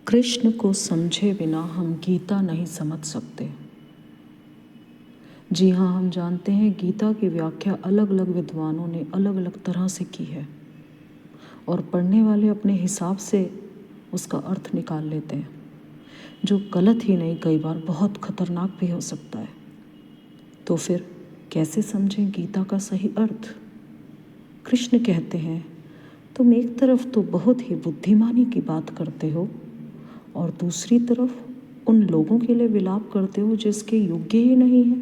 कृष्ण को समझे बिना हम गीता नहीं समझ सकते। जी हाँ, हम जानते हैं गीता की व्याख्या अलग अलग विद्वानों ने अलग अलग तरह से की है और पढ़ने वाले अपने हिसाब से उसका अर्थ निकाल लेते हैं, जो गलत ही नहीं कई बार बहुत खतरनाक भी हो सकता है। तो फिर कैसे समझें गीता का सही अर्थ? कृष्ण कहते हैं, तुम एक तरफ तो बहुत ही बुद्धिमानी की बात करते हो और दूसरी तरफ उन लोगों के लिए विलाप करते हो जिसके योग्य ही नहीं है।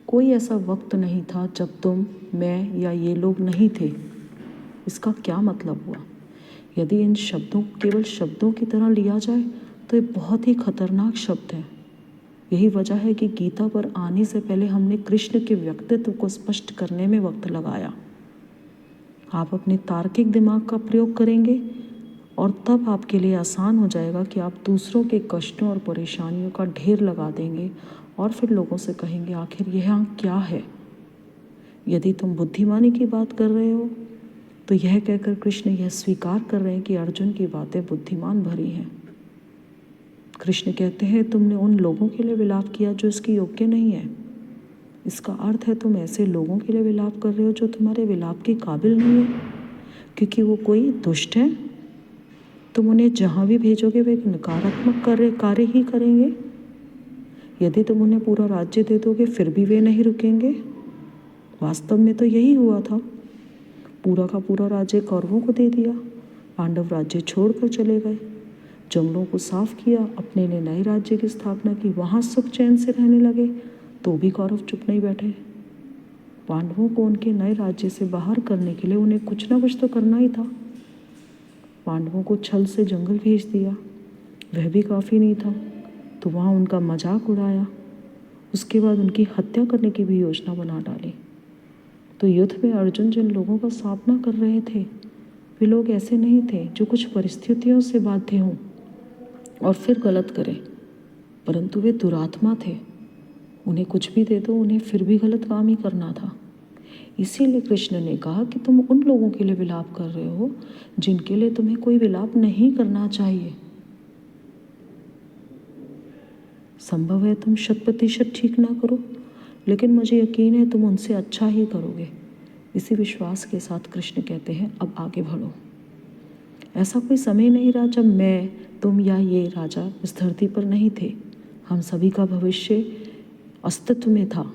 कोई ऐसा वक्त नहीं था जब तुम, मैं या ये लोग नहीं थे। इसका क्या मतलब हुआ? यदि इन शब्दों को केवल शब्दों की तरह लिया जाए तो ये बहुत ही खतरनाक शब्द हैं। यही वजह है कि गीता पर आने से पहले हमने कृष्ण के व्यक्तित्व को स्पष्ट करने में वक्त लगाया। आप अपने तार्किक दिमाग का प्रयोग करेंगे और तब आपके लिए आसान हो जाएगा कि आप दूसरों के कष्टों और परेशानियों का ढेर लगा देंगे और फिर लोगों से कहेंगे आखिर यहाँ क्या है। यदि तुम बुद्धिमानी की बात कर रहे हो तो यह कहकर कृष्ण यह स्वीकार कर रहे हैं कि अर्जुन की बातें बुद्धिमान भरी हैं। कृष्ण कहते हैं, तुमने उन लोगों के लिए विलाप किया जो इसके योग्य नहीं है। इसका अर्थ है तुम ऐसे लोगों के लिए विलाप कर रहे हो जो तुम्हारे विलाप के काबिल नहीं है, क्योंकि वो कोई दुष्ट है। तुम उन्हें जहाँ भी भेजोगे वे नकारात्मक कार्य ही करेंगे। यदि तुम उन्हें पूरा राज्य दे दोगे फिर भी वे नहीं रुकेंगे। वास्तव में तो यही हुआ था। पूरा का पूरा राज्य कौरवों को दे दिया। पांडव राज्य छोड़कर चले गए, जंगलों को साफ किया, अपने ने नए राज्य की स्थापना की, वहाँ सुख चैन से रहने लगे। तो भी कौरव चुप नहीं बैठे। पांडवों को उनके नए राज्य से बाहर करने के लिए उन्हें कुछ ना कुछ तो करना ही था। पांडवों को छल से जंगल भेज दिया, वह भी काफ़ी नहीं था, तो वहाँ उनका मजाक उड़ाया। उसके बाद उनकी हत्या करने की भी योजना बना डाली। तो युद्ध में अर्जुन जिन लोगों का सामना कर रहे थे वे लोग ऐसे नहीं थे जो कुछ परिस्थितियों से बाध्य हों और फिर गलत करें, परंतु वे दुरात्मा थे। उन्हें कुछ भी दे दो, उन्हें फिर भी गलत काम ही करना था। इसीलिए कृष्ण ने कहा कि तुम उन लोगों के लिए विलाप कर रहे हो जिनके लिए तुम्हें कोई विलाप नहीं करना चाहिए। संभव है तुम 100% ठीक ना करो, लेकिन मुझे यकीन है तुम उनसे अच्छा ही करोगे। इसी विश्वास के साथ कृष्ण कहते हैं, अब आगे बढ़ो। ऐसा कोई समय नहीं रहा जब मैं, तुम या ये राजा इस धरती पर नहीं थे। हम सभी का भविष्य अस्तित्व में था।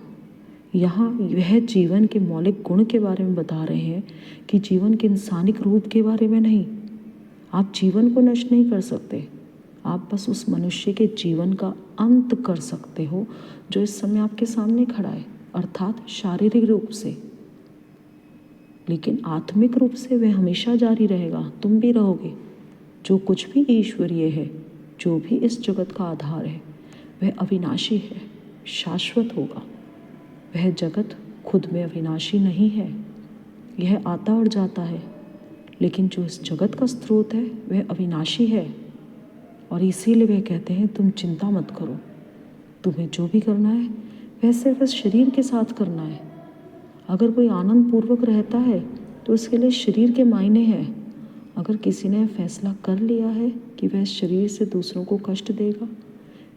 यहाँ वह जीवन के मौलिक गुण के बारे में बता रहे हैं कि जीवन के इंसानिक रूप के बारे में नहीं। आप जीवन को नष्ट नहीं कर सकते, आप बस उस मनुष्य के जीवन का अंत कर सकते हो जो इस समय आपके सामने खड़ा है, अर्थात शारीरिक रूप से। लेकिन आत्मिक रूप से वह हमेशा जारी रहेगा, तुम भी रहोगे। जो कुछ भी ईश्वरीय है, जो भी इस जगत का आधार है, वह अविनाशी है, शाश्वत होगा। वह जगत खुद में अविनाशी नहीं है, यह आता और जाता है, लेकिन जो इस जगत का स्रोत है वह अविनाशी है। और इसीलिए वह कहते हैं तुम चिंता मत करो, तुम्हें जो भी करना है वह सिर्फ इस शरीर के साथ करना है। अगर कोई आनंद पूर्वक रहता है तो उसके लिए शरीर के मायने हैं। अगर किसी ने फैसला कर लिया है कि वह इस शरीर से दूसरों को कष्ट देगा,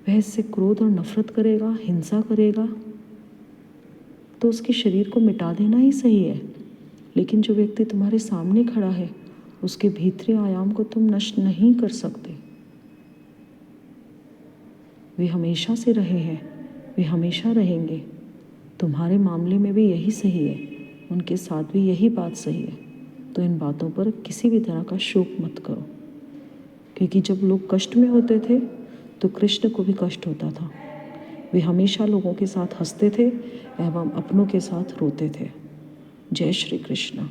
वह इससे क्रोध और नफरत करेगा, हिंसा करेगा, तो उसके शरीर को मिटा देना ही सही है। लेकिन जो व्यक्ति तुम्हारे सामने खड़ा है उसके भीतरी आयाम को तुम नष्ट नहीं कर सकते। वे हमेशा से रहे हैं, वे हमेशा रहेंगे। तुम्हारे मामले में भी यही सही है, उनके साथ भी यही बात सही है। तो इन बातों पर किसी भी तरह का शोक मत करो, क्योंकि जब लोग कष्ट में होते थे तो कृष्ण को भी कष्ट होता था। वे हमेशा लोगों के साथ हंसते थे एवं अपनों के साथ रोते थे। जय श्री कृष्ण।